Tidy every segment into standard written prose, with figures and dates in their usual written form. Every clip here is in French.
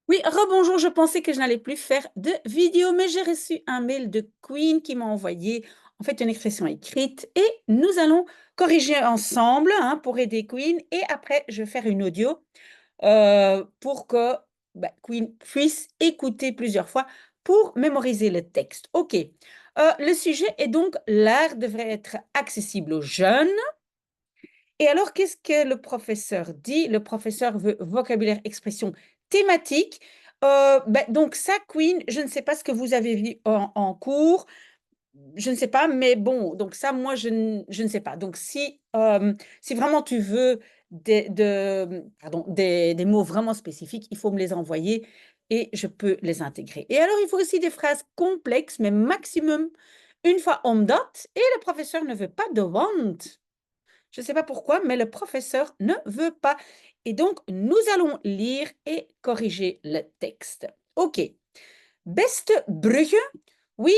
Oui, rebonjour, je pensais que je n'allais plus faire de vidéo, mais j'ai reçu un mail de Queen qui m'a envoyé en fait une expression écrite et nous allons corriger ensemble hein, pour aider Queen et après je vais faire une audio pour que Queen puisse écouter plusieurs fois pour mémoriser le texte. OK. Le sujet est donc l'art devrait être accessible aux jeunes. Et alors, qu'est-ce que le professeur dit? Le professeur veut vocabulaire, expression, thématique. Donc ça, Queen, je ne sais pas ce que vous avez vu en cours, je ne sais pas, mais bon, donc ça, moi, je ne sais pas. Donc si vraiment tu veux des mots vraiment spécifiques, il faut me les envoyer et je peux les intégrer. Et alors, il faut aussi des phrases complexes, mais maximum une fois omdat, et le professeur ne veut pas de want. Je ne sais pas pourquoi, mais le professeur ne veut pas. Et donc, nous allons lire et corriger le texte. OK. Beste Brugge. Oui,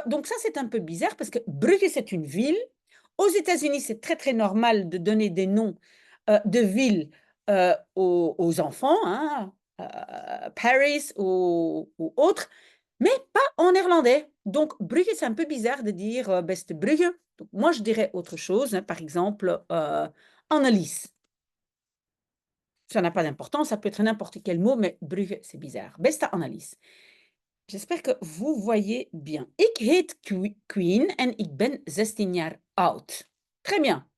donc ça, c'est un peu bizarre parce que Brugge, c'est une ville. Aux États-Unis, c'est très, très normal de donner des noms de villes aux enfants, hein, Paris ou autres, mais pas en néerlandais. Donc, Brugge, c'est un peu bizarre de dire Beste Brugge. Donc, moi, je dirais autre chose, hein, par exemple, Annelies. Ça n'a pas d'importance, ça peut être n'importe quel mot, mais Brugge, c'est bizarre. Beste Annelies. J'espère que vous voyez bien. Ik heet Queen en ik ben 16 jaar oud. Très bien.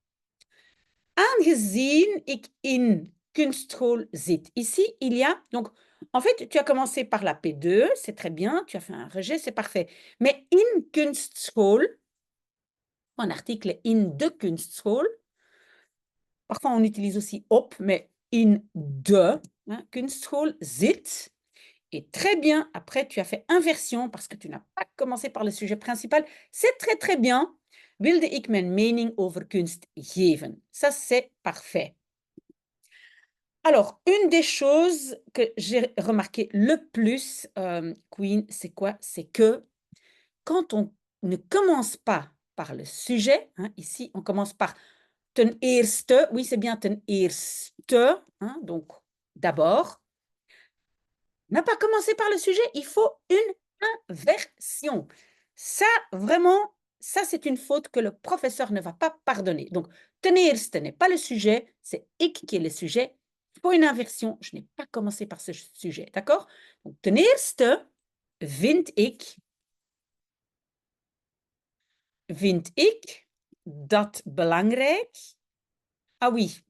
Aangezien ik in kunstschool zit. Ici, il y a, donc, en fait, tu as commencé par la P2, c'est très bien, tu as fait un rejet, c'est parfait. Mais in kunstschool, un article in de kunstschool, parfois on utilise aussi op, mais in de hein, kunstschool zit. Et très bien, après tu as fait inversion parce que tu n'as pas commencé par le sujet principal. C'est très très bien. Wilde ik mijn mening over kunst geven. Ça, c'est parfait. Alors, une des choses que j'ai remarqué le plus, Queen, c'est quoi? C'est que quand on ne commence pas par le sujet, hein, ici, on commence par ten eerste, oui, c'est bien ten eerste, hein, donc d'abord. N'a pas commencé par le sujet, il faut une inversion. Ça, vraiment, ça, c'est une faute que le professeur ne va pas pardonner. Donc, ten eerste n'est pas le sujet, c'est ik qui est le sujet. Il faut une inversion. Je n'ai pas commencé par ce sujet, d'accord? Donc, ten eerste vind ik dat belangrijk. Ah oui,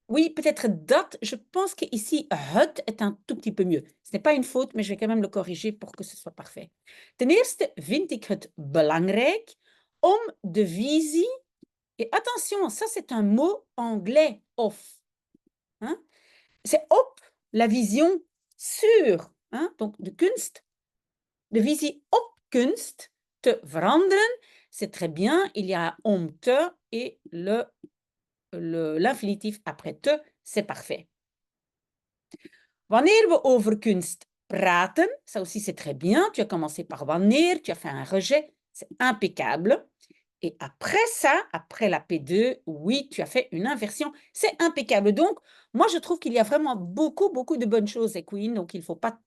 oui, peut-être dat. Je pense qu'ici, het est un tout petit peu mieux. Ce n'est pas une faute, mais je vais quand même le corriger pour que ce soit parfait. Ten eerste vind ik het belangrijk om de visie. Et attention, ça c'est un mot anglais, of. Hein? C'est op, la vision sur. Hein? Donc de kunst, de visie op kunst te veranderen. C'est très bien, il y a om te et l'infinitif après te, c'est parfait. Wanneer we over kunst praten, ça aussi c'est très bien, tu as commencé par wanneer, tu as fait un rejet, c'est impeccable. Et après ça, après la P2, oui, tu as fait une inversion, c'est impeccable. Donc, moi je trouve qu'il y a vraiment beaucoup, beaucoup de bonnes choses, Queen, donc il ne faut pas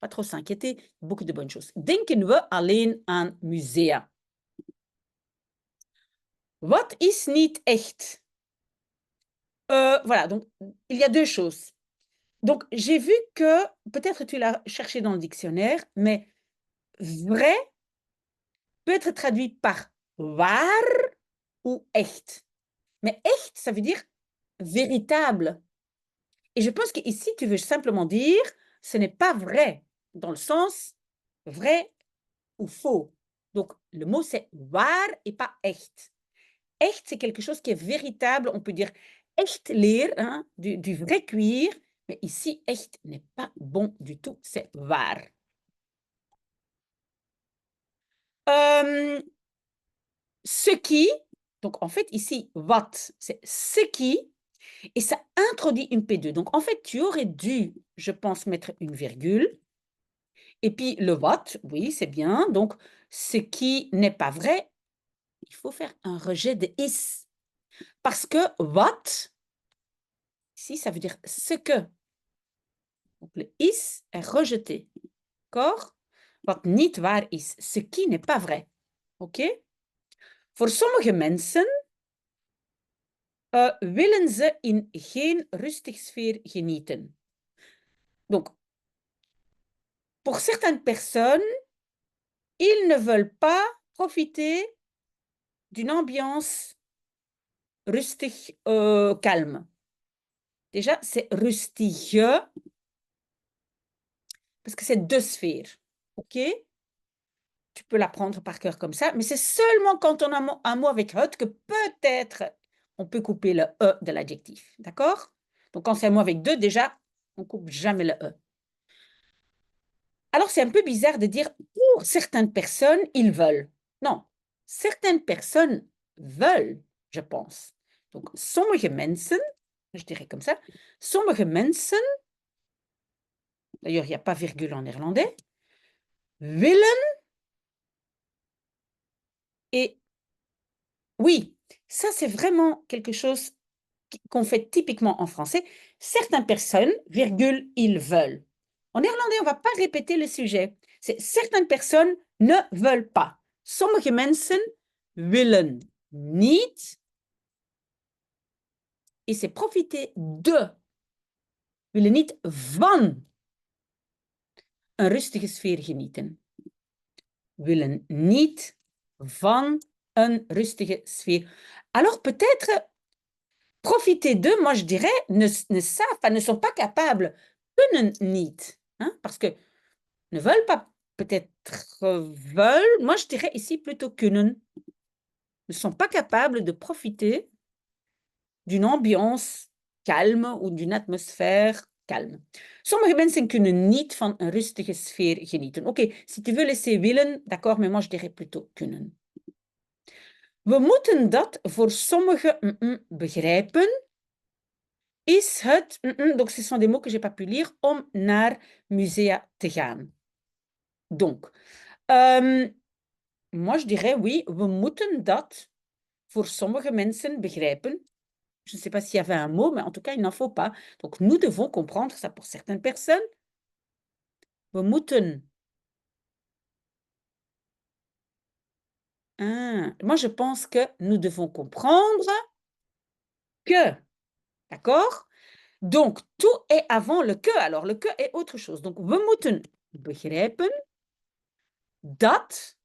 trop s'inquiéter, beaucoup de bonnes choses. Denken we alleen aan musea? Wat is niet echt? Voilà, donc il y a deux choses. Donc, j'ai vu que, peut-être tu l'as cherché dans le dictionnaire, mais vrai peut être traduit par waar ou echt. Mais echt, ça veut dire véritable. Et je pense qu'ici, tu veux simplement dire ce n'est pas vrai, dans le sens vrai ou faux. Donc, le mot c'est waar et pas echt. Echt, c'est quelque chose qui est véritable. On peut dire echt leer, hein, du vrai cuir, mais ici, echt n'est pas bon du tout, c'est waar. Ce qui, donc en fait ici, what, c'est ce qui, et ça introduit une P2. Donc en fait, tu aurais dû, je pense, mettre une virgule. Et puis le what, oui, c'est bien. Donc ce qui n'est pas vrai, il faut faire un rejet de is. Parce que what, ici, ça veut dire ce que. Donc, le is est rejeté. D'accord? Wat niet waar is. Ce qui n'est pas vrai. Oké? Voor sommige mensen willen ze in geen rustige sfeer genieten. Donc, pour certaines personnes, ils ne veulent pas profiter d'une ambiance rustique, calme. Déjà, c'est rustige, parce que c'est deux sphères. OK? Tu peux l'apprendre par cœur comme ça, mais c'est seulement quand on a un mot avec hot que peut-être on peut couper le E de l'adjectif. D'accord? Donc, quand c'est un mot avec deux, déjà, on ne coupe jamais le E. Alors, c'est un peu bizarre de dire pour certaines personnes, ils veulent. Non, certaines personnes veulent, je pense. Donc, sommige mensen, je dirais comme ça, sommige mensen, d'ailleurs, il n'y a pas virgule en néerlandais, willen, et oui, ça, c'est vraiment quelque chose qu'on fait typiquement en français. Certaines personnes, virgule, ils veulent. En néerlandais, on ne va pas répéter le sujet. C'est certaines personnes ne veulent pas. Sommige mensen willen niet. Et c'est profiter de. Willen niet van een rustige sfeer genieten. Willen niet van een rustige sfeer. Alors peut-être profiter de, moi je dirais, ne savent, ne sont pas capables, kunnen niet. Hein, parce que ne veulent pas, peut-être veulent, moi je dirais ici plutôt kunnen, ne sont pas capables de profiter d'une ambiance calme ou d'une atmosphère calme. Sommige mensen kunnen niet van een rustige sfeer genieten. Oké, si tu veux laisser willen, d'accord, mais moi je dirais plutôt kunnen. We moeten dat voor sommigen begrijpen. Is het, donc ce sont des mots que j'ai pas pu lire, om naar musea te gaan. Donc, moi je dirais oui, we moeten dat voor sommige mensen begrijpen. Je ne sais pas s'il y avait un mot, mais en tout cas, il n'en faut pas. Donc, nous devons comprendre ça pour certaines personnes. We moeten. Moi, je pense que nous devons comprendre que. D'accord? Donc, tout est avant le que. Alors, le que est autre chose. Donc, we moeten begrijpen dat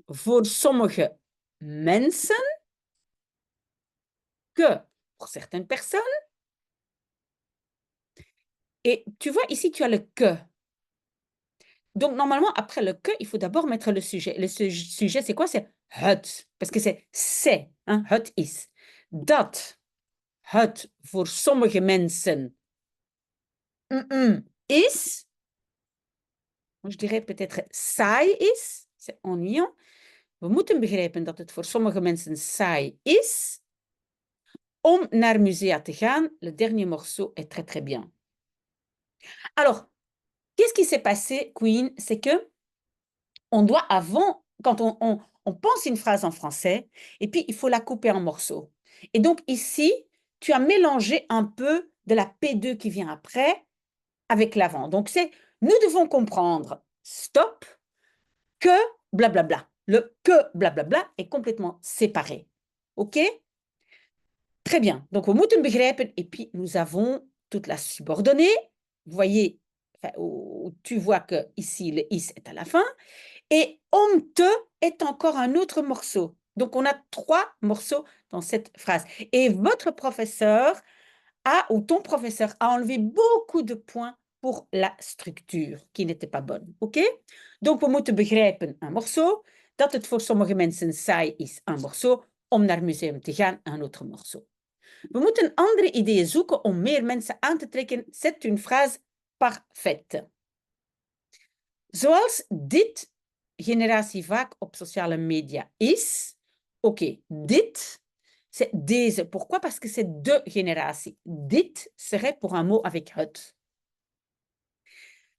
voor sommige mensen, que pour certaines personnes, et tu vois, ici, tu as le que. Donc, normalement, après le que, il faut d'abord mettre le sujet. Le sujet, c'est quoi? C'est het, parce que c'est, hein, het is. Dat het voor sommige mensen is, je dirais peut-être saai is, c'est ennuyant. We moeten begrijpen dat het voor sommige mensen saai is om naar musea te gaan. Le dernier morceau est très, très bien. Alors, qu'est-ce qui s'est passé, Queen? C'est que on doit avant, quand on pense une phrase en français, et puis il faut la couper en morceaux. Et donc ici, tu as mélangé un peu de la P2 qui vient après avec l'avant. Donc c'est, nous devons comprendre, stop, que blablabla. Le que blablabla est complètement séparé. OK? Très bien. Donc, we moeten begrijpen. Et puis, nous avons toute la subordonnée. Vous voyez, enfin, tu vois que ici, le is est à la fin. Et om te est encore un autre morceau. Donc, on a 3 morceaux dans cette phrase. Et votre professeur ou ton professeur a enlevé beaucoup de points pour la structure qui n'était pas bonne. OK? Donc, we moeten begrijpen un morceau. Dat het voor sommige mensen saai is, un morceau. Om naar museum te gaan, un autre morceau. We moeten andere ideeën zoeken om meer mensen aan te trekken. C'est une phrase parfaite. Zoals dit generatie vaak op sociale media is. Oké, dit, c'est deze. Pourquoi? Parce que c'est de génératies. Dit serait pour un mot avec het.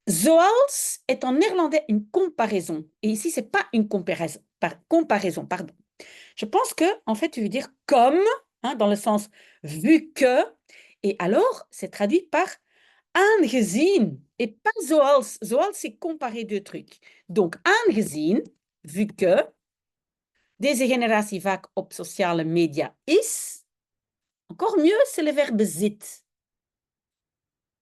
Zoals est en néerlandais une comparaison. Et ici, c'est pas une comparaison, pardon. Je pense que, en fait, tu veux dire comme, hein, dans le sens vu que, et alors, c'est traduit par aangezien et pas zoals. Zoals, c'est comparer deux trucs. Donc, aangezien, vu que, deze generatie vaak op sociale media is, encore mieux, c'est le verbe zit.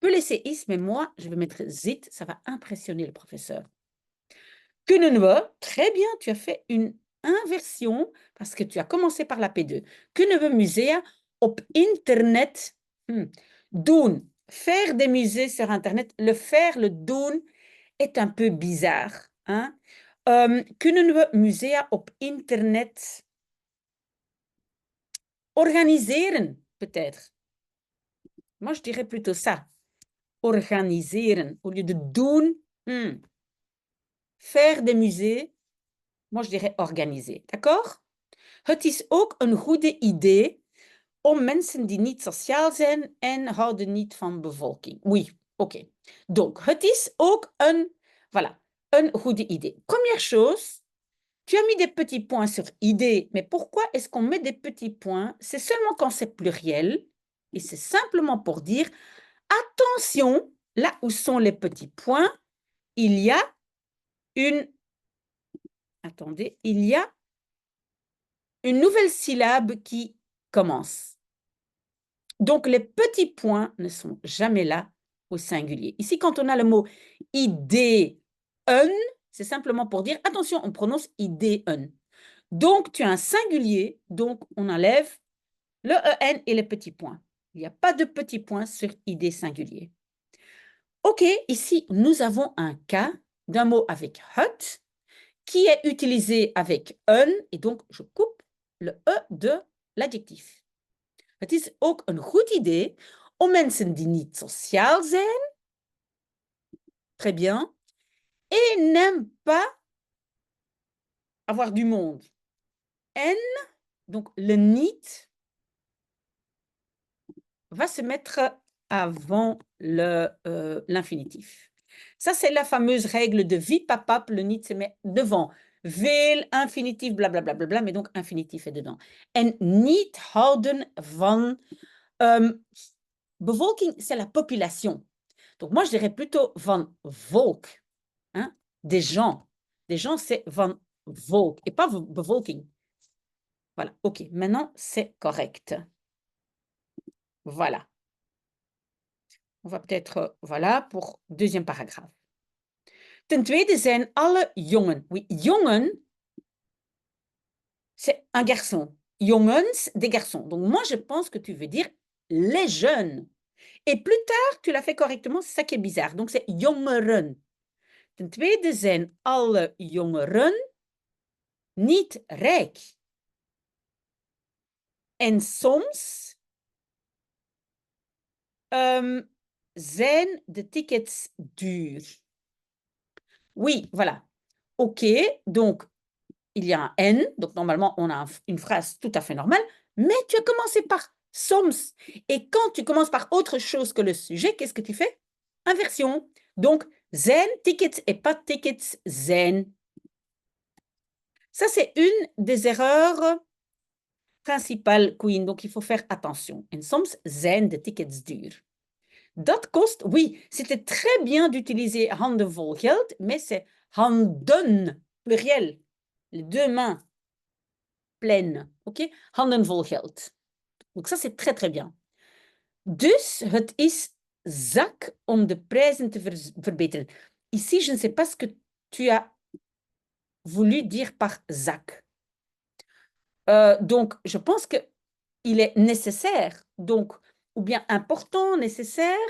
Je peux laisser is, mais moi, je vais mettre zit, ça va impressionner le professeur. Kunnen we, très bien, tu as fait une inversion parce que tu as commencé par la P2. Kunnen we musea op internet doen? Faire des musées sur internet, le faire, le doen est un peu bizarre. Hein? Kunnen we musea op internet organiseren, peut-être? Moi, je dirais plutôt ça. Organiseren, au lieu de doen. Faire des musées, moi, je dirais organiser. D'accord? Het is ook een goede idee om mensen die niet sociaal zijn en houden niet van bevolking. Oui, oké. Donc, het is ook een, voilà, een goede idee. Première chose, tu as mis des petits points sur idée, mais pourquoi est-ce qu'on met des petits points? C'est seulement quand c'est pluriel, et c'est simplement pour dire, attention, là où sont les petits points, il y a une, attendez, il y a une nouvelle syllabe qui commence. Donc, les petits points ne sont jamais là au singulier. Ici, quand on a le mot idée, c'est simplement pour dire, attention, on prononce idée. Donc, tu as un singulier, donc on enlève le en et les petits points. Il n'y a pas de petits points sur idée singulier. OK, ici, nous avons un cas d'un mot avec het qui est utilisé avec un, et donc je coupe le e de l'adjectif. Het is ook een goed idee om mensen die niet sociaal zijn, très bien, et n'aiment pas avoir du monde. En, donc le niet, va se mettre avant l'infinitif. Ça, c'est la fameuse règle de wie papap, le niet se met devant. Veel, infinitif, blablabla, bla, bla, bla, mais donc infinitif est dedans. En niet houden van bevolking, c'est la population. Donc moi, je dirais plutôt van volk, hein, des gens. Des gens, c'est van volk et pas bevolking. Voilà, ok, maintenant, c'est correct. Voilà. On va peut-être, voilà, pour deuxième paragraphe. Ten tweede zijn alle jongen. Oui, jongen, c'est un garçon. Jongens, des garçons. Donc moi, je pense que tu veux dire les jeunes. Et plus tard, tu l'as fait correctement, c'est ça qui est bizarre. Donc c'est jongeren. Ten tweede zijn alle jongeren niet rijk. En soms zijn de tickets duur. Oui, voilà. OK, donc il y a un N, donc normalement on a une phrase tout à fait normale, mais tu as commencé par soms. Et quand tu commences par autre chose que le sujet, qu'est-ce que tu fais? Inversion. Donc, zijn tickets et pas tickets zijn. Ça, c'est une des erreurs principales, Queen, donc il faut faire attention. En soms zijn de tickets duur. Dat kost, oui, c'était très bien d'utiliser handenvol geld, mais c'est handen, pluriel, les deux mains pleines, ok? Handenvol geld. Donc ça, c'est très, très bien. Dus, het is zak om de prijzen te verbeteren. Ici, je ne sais pas ce que tu as voulu dire par zak. Donc, je pense qu'il est nécessaire, donc, ou bien important, nécessaire.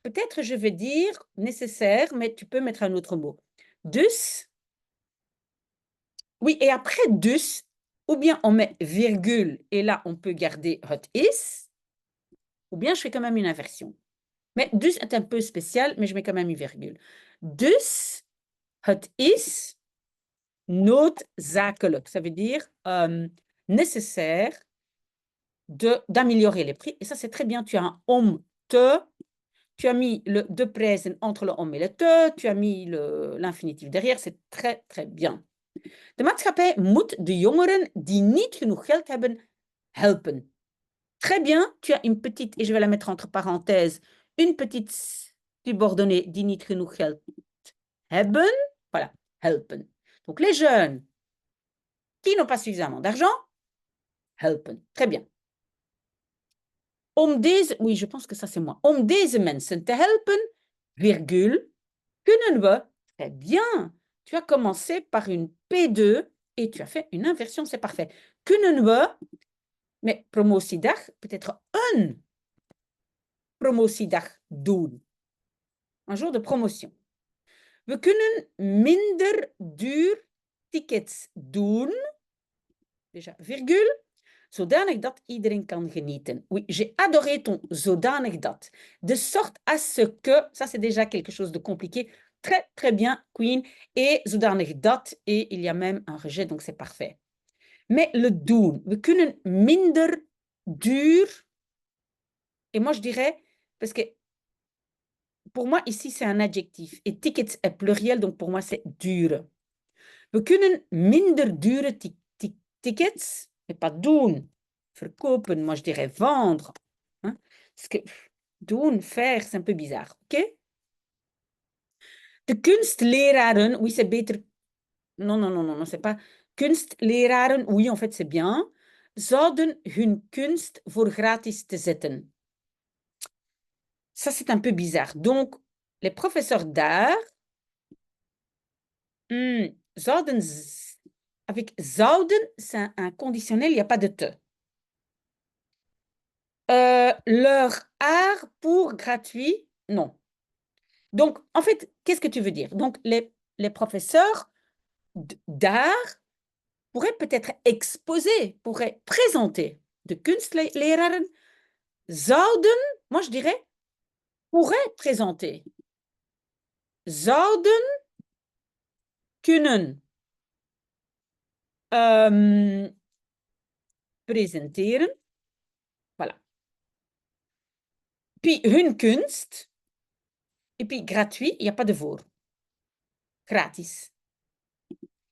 Peut-être je vais dire nécessaire, mais tu peux mettre un autre mot. Dus. Oui, et après dus, ou bien on met virgule, et là, on peut garder het is, ou bien je fais quand même une inversion. Mais dus est un peu spécial, mais je mets quand même une virgule. Dus, het is noodzakelijk. Ça veut dire nécessaire d'améliorer les prix. Et ça, c'est très bien. Tu as un om te, tu as mis le de présent entre le om et le te, tu as mis l'infinitif derrière. C'est très, très bien. De maatschappij moet de jongeren die niet genoeg geld hebben, helpen. Très bien, tu as une petite, et je vais la mettre entre parenthèses, une petite subordonnée die niet genoeg geld hebben. Voilà, helpen. Donc les jeunes qui n'ont pas suffisamment d'argent, helpen. Très bien. Om deze, oui, je pense que ça c'est moi. Om deze mensen te helpen, virgule, kunnen we, très bien. Tu as commencé par une P2 et tu as fait une inversion, c'est parfait. Kunnen we, mais promotiedag peut être een promotiedag doen. Un jour de promotion. We kunnen minder duur tickets doen, déjà virgule, zodanig dat iedereen kan genieten. Oui, j'ai adoré ton zodanig dat. De sorte à ce que, ça c'est déjà quelque chose de compliqué. Très, très bien, Queen. Et zodanig dat, et il y a même un rejet, donc c'est parfait. Mais le doen, we kunnen minder duur, et moi je dirais, parce que pour moi ici c'est un adjectif, et tickets est pluriel, donc pour moi c'est dur. We kunnen minder dure tickets, mais pas doen. Verkopen, moi je dirais vendre. Hein? Parce que doen, faire, c'est un peu bizarre. Ok? De kunstleraren, oui, c'est beter. Non, non, non, non, non, c'est pas. Kunstleraren, oui, en fait, c'est bien. Zouden hun kunst voor gratis te zetten. Ça, c'est un peu bizarre. Donc, les professeurs d'art, zouden, avec zouden, c'est un conditionnel, il n'y a pas de te. Leur art pour gratuit, non. Donc, en fait, qu'est-ce que tu veux dire? Donc, les professeurs d'art pourraient peut-être exposer, pourraient présenter. De kunstleraren zouden, moi je dirais, pourraient présenter. Zouden kunnen presenteren. Voilà. Puis hun kunst. Et puis gratuit, il n'y a pas de voor. Gratis.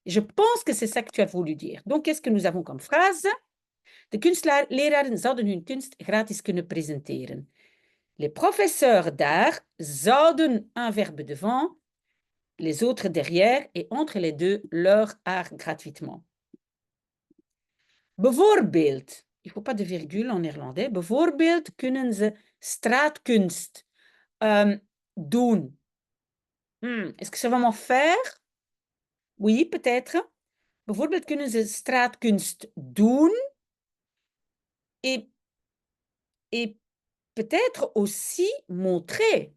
Je pense que c'est ça que tu as voulu dire. Donc, qu'est-ce que nous avons comme phrase? De kunstleraren zouden hun kunst gratis kunnen presenteren. Les professeurs d'art zouden un verbe devant, les autres derrière, et entre les deux, leur art gratuitement. Bijvoorbeeld, il ne faut pas de virgule en néerlandais, bijvoorbeeld kunnen ze straatkunst doen. Est-ce que c'est vraiment faire? Oui, peut-être. Bijvoorbeeld kunnen ze straatkunst doen et peut-être aussi montrer.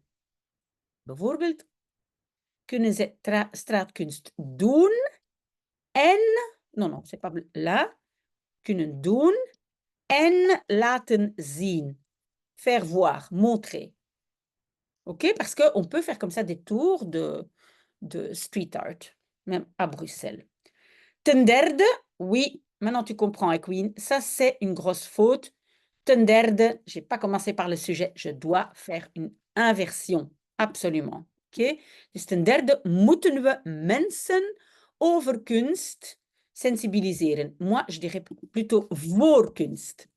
Bijvoorbeeld kunnen ze straatkunst doen en, non, c'est pas là, kunnen doen en laten zien. Faire voir, montrer. OK? Parce qu'on peut faire comme ça des tours de street art, même à Bruxelles. Ten derde, oui, maintenant tu comprends, Queen, ça c'est une grosse faute. Ten derde, je n'ai pas commencé par le sujet, je dois faire une inversion, absolument. OK? Dus ten derde moeten we mensen over kunst sensibiliseren. Moi, je dirais plutôt voor kunst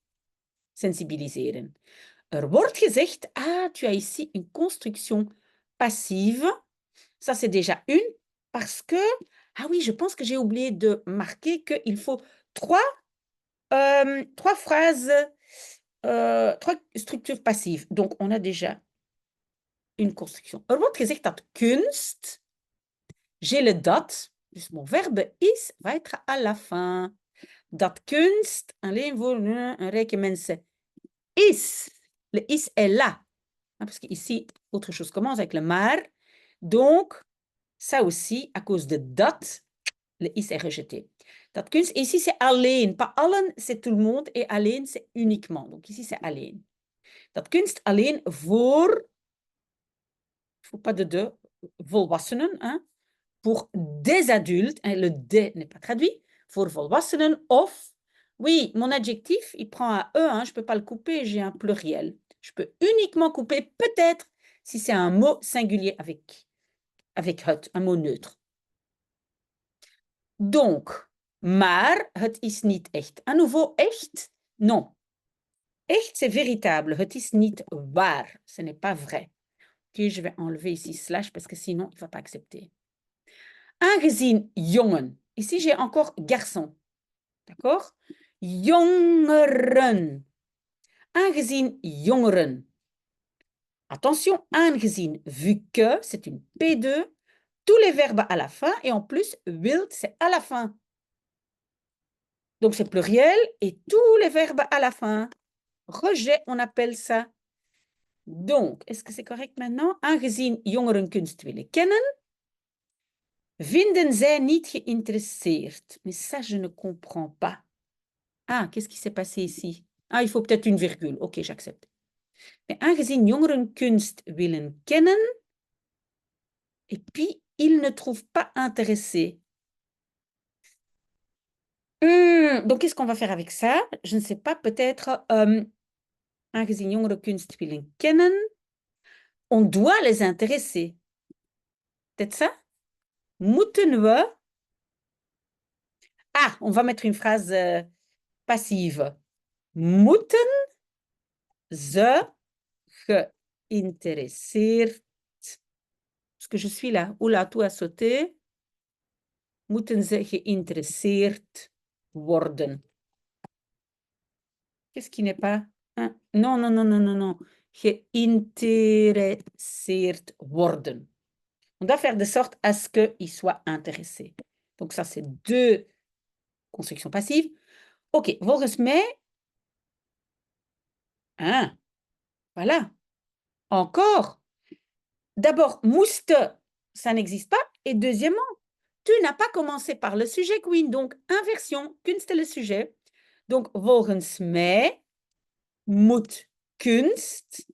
sensibiliseren. Er wordt gezegd, tu as ici une construction passive. Ça, c'est déjà une, parce que, oui, je pense que j'ai oublié de marquer qu'il faut trois phrases, trois structures passives. Donc, on a déjà une construction. Er wordt gezegd dat kunst, j'ai le dat, dus mon verbe is va être à la fin. Dat kunst, alleen voor een rijke mensen, is. Le is est là. Parce qu'ici, autre chose commence avec le maar. Donc, ça aussi, à cause de dat, le is est rejeté. Dat kunst, ici, c'est alleen. Pas allen, c'est tout le monde. Et alleen, c'est uniquement. Donc, ici, c'est alleen. Dat kunst alleen voor, il ne faut pas de, volwassenen. Hein, pour des adultes. Hein, le de n'est pas traduit. Voor volwassenen of, oui, mon adjectif, il prend un E. Hein, je ne peux pas le couper, j'ai un pluriel. Je peux uniquement couper, peut-être, si c'est un mot singulier avec het, un mot neutre. Donc, maar het is niet echt. À nouveau, echt? Non. Echt, c'est véritable. Het is niet waar. Ce n'est pas vrai. Ok, je vais enlever ici slash parce que sinon, il ne va pas accepter. Aangezien jongen. Ici, j'ai encore garçon. D'accord? Jongeren. Aangezien jongeren. Attention, aangezien, vu que, c'est une P2, tous les verbes à la fin, et en plus, wilt, c'est à la fin. Donc, c'est pluriel, et tous les verbes à la fin. Rejet, on appelle ça. Donc, est-ce que c'est correct maintenant? Aangezien jongeren kunst willen kennen, vinden zij niet geïnteresseerd. Mais ça, je ne comprends pas. Ah, qu'est-ce qui s'est passé ici? Ah, il faut peut-être une virgule. Ok, j'accepte. Mais aangezien jongeren kunst willen kennen, et puis, ils ne trouvent pas intéressé. Donc, qu'est-ce qu'on va faire avec ça? Je ne sais pas, peut-être, aangezien jongeren kunst willen kennen, on doit les intéresser. Peut-être ça? Moeten we... Ah, on va mettre une phrase passive. Moeten ze geïnteresseerd... Est-ce que je suis là? Oula, tout a sauté. Moeten ze geïnteresseerd worden. Qu'est-ce qui n'est pas? Hein? Non, non, non, non, non, non. Geïnteresseerd worden. On doit faire de sorte à ce qu'il soit intéressé. Donc ça, c'est deux constructions passives. Ok, volgens mij... Hein, voilà. Encore. D'abord, moest, ça n'existe pas. Et deuxièmement, tu n'as pas commencé par le sujet, Queen. Donc, inversion, kunst est le sujet. Donc, volgens mij moet kunst.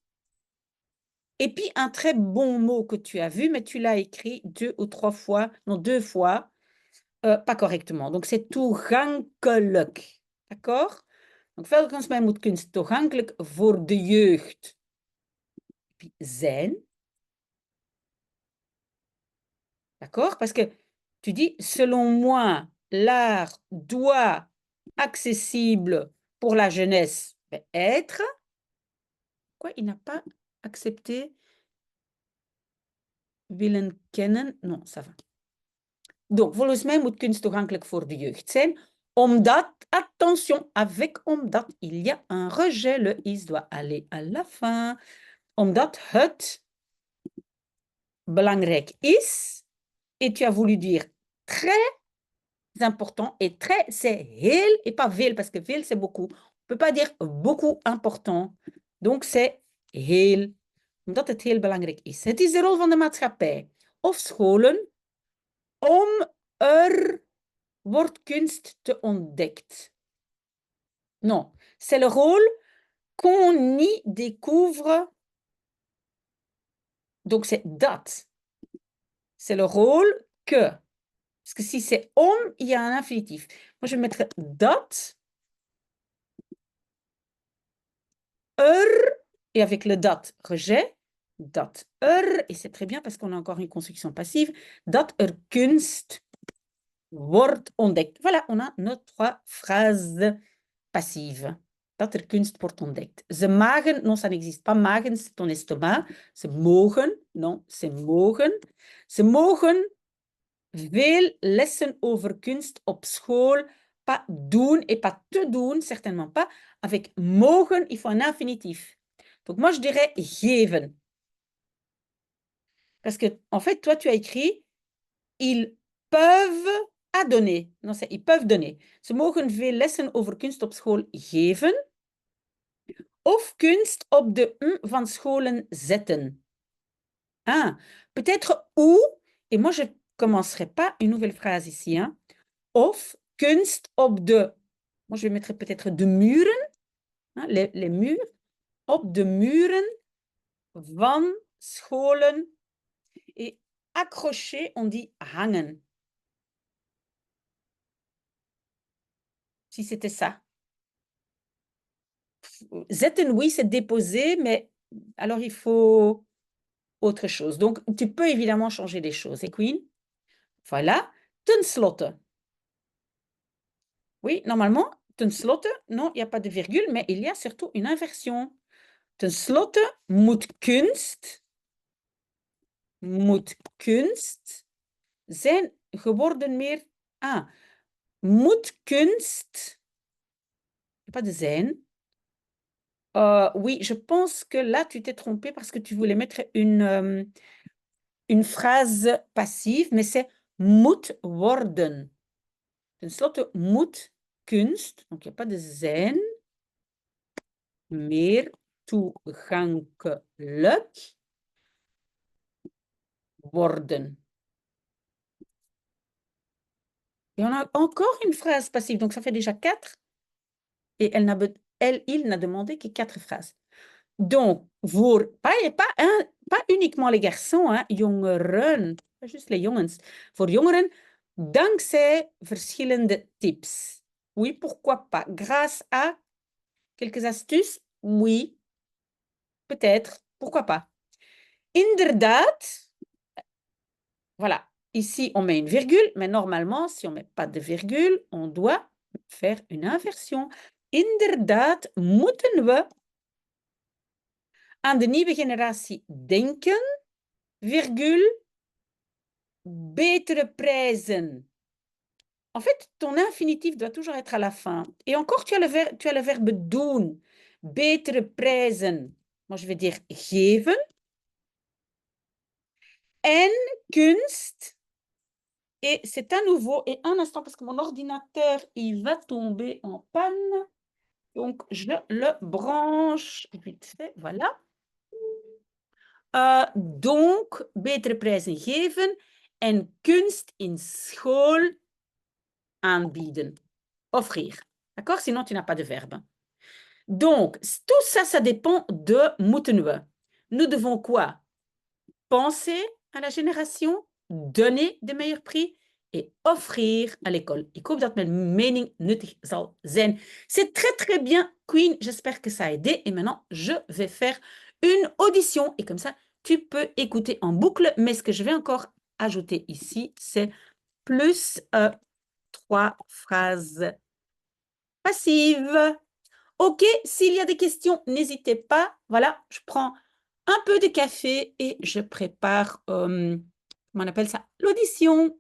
Et puis, un très bon mot que tu as vu, mais tu l'as écrit deux fois, pas correctement. Donc, c'est toegankelijk. D'accord? Donc, volgens mij moet kunst toegankelijk voor de jeugd. Et puis, zijn. D'accord? Parce que tu dis, selon moi, l'art doit accessible pour la jeunesse être. Quoi, il n'a pas accepté willen kennen? Non, ça va. Donc, volgens mij moet kunst toegankelijk voor de jeugd zijn. Omdat, attention, avec omdat, il y a un rejet. Le is doit aller à la fin. Omdat het belangrijk is. Et tu as voulu dire très important. Et très, c'est heel et pas veel. Parce que veel, c'est beaucoup. On ne peut pas dire beaucoup important. Donc, c'est heel. Omdat het heel belangrijk is. Het is de rol van de maatschappij of scholen om wordt kunst te ontdekt. Non, c'est le rôle qu'on y découvre. Donc, c'est dat. C'est le rôle que. Parce que si c'est om, il y a un infinitif. Moi, je vais mettre dat. Et avec le dat, rejet. Dat et c'est très bien parce qu'on a encore une construction passive. Dat kunst wordt ontdekt. Voilà, on a nos trois phrases passives. Dat kunst wordt ontdekt. Ze magen, non, ça n'existe pas. Magen, c'est ton estomac. Ze mogen, non, ze mogen. Ze mogen veel lessen over kunst op school pas doen et pas te doen, certainement pas. Avec mogen, il faut un infinitif. Donc, moi, je dirais geven. Parce que, en fait, toi, tu as écrit ils peuvent à donner. Non, c'est ils peuvent donner. Ze mogen veel lessen over kunst op school geven. Of kunst op de van scholen zetten. Ah, peut-être ou, et moi, je ne commencerai pas une nouvelle phrase ici. Hein. Of kunst op de, moi, je vais mettre peut-être de muren, hein, les murs, op de muren van scholen. Et accrocher, on dit hangen. Si c'était ça. Zetten, oui, c'est déposer, mais alors il faut autre chose. Donc, tu peux évidemment changer les choses. Et Queen, voilà. Ten slotte. Oui, normalement, ten slotte, non, il n'y a pas de virgule, mais il y a surtout une inversion. Ten slotte moet kunst zijn geworden meer... Ah, moet kunst... Pas de zijn. Oui, je pense que là, tu t'es trompé parce que tu voulais mettre une phrase passive, mais c'est moet worden. Ten slotte moet kunst, donc il n'y a pas de zijn, meer toegankelijk worden. Et on a encore une phrase passive, donc ça fait déjà 4. Et il n'a demandé que 4 phrases. Donc, pas uniquement les garçons, hein, jongeren, pas juste les jongens. Voor jongeren, dankzij verschillende tips. Oui, pourquoi pas? Grâce à quelques astuces? Oui, peut-être, pourquoi pas? Inderdaad, voilà. Ici, on met une virgule, mais normalement, si on ne met pas de virgule, on doit faire une inversion. Inderdaad moeten we aan de nieuwe generatie denken, virgule, betere prijzen. En fait, ton infinitif doit toujours être à la fin. Et encore, tu as le verbe doen. Betere prijzen. Moi, je vais dire geven. En kunst. Et c'est à nouveau, et un instant, parce que mon ordinateur, il va tomber en panne. Donc, je le branche vite fait. Voilà. Donc, betere prijzen geven en kunst in school aanbieden. Offrir. D'accord? Sinon, tu n'as pas de verbe. Donc, tout ça, ça dépend de moeten we. Nous devons quoi? Penser à la génération, donner de meilleurs prix et offrir à l'école. Ik hoop dat mijn mening nuttig zal zijn. C'est très, très bien, Queen. J'espère que ça a aidé. Et maintenant, je vais faire une audition. Et comme ça, tu peux écouter en boucle. Mais ce que je vais encore ajouter ici, c'est plus 3 phrases passives. Ok, s'il y a des questions, n'hésitez pas. Voilà, je prends un peu de café et je prépare, comment on appelle ça, l'audition.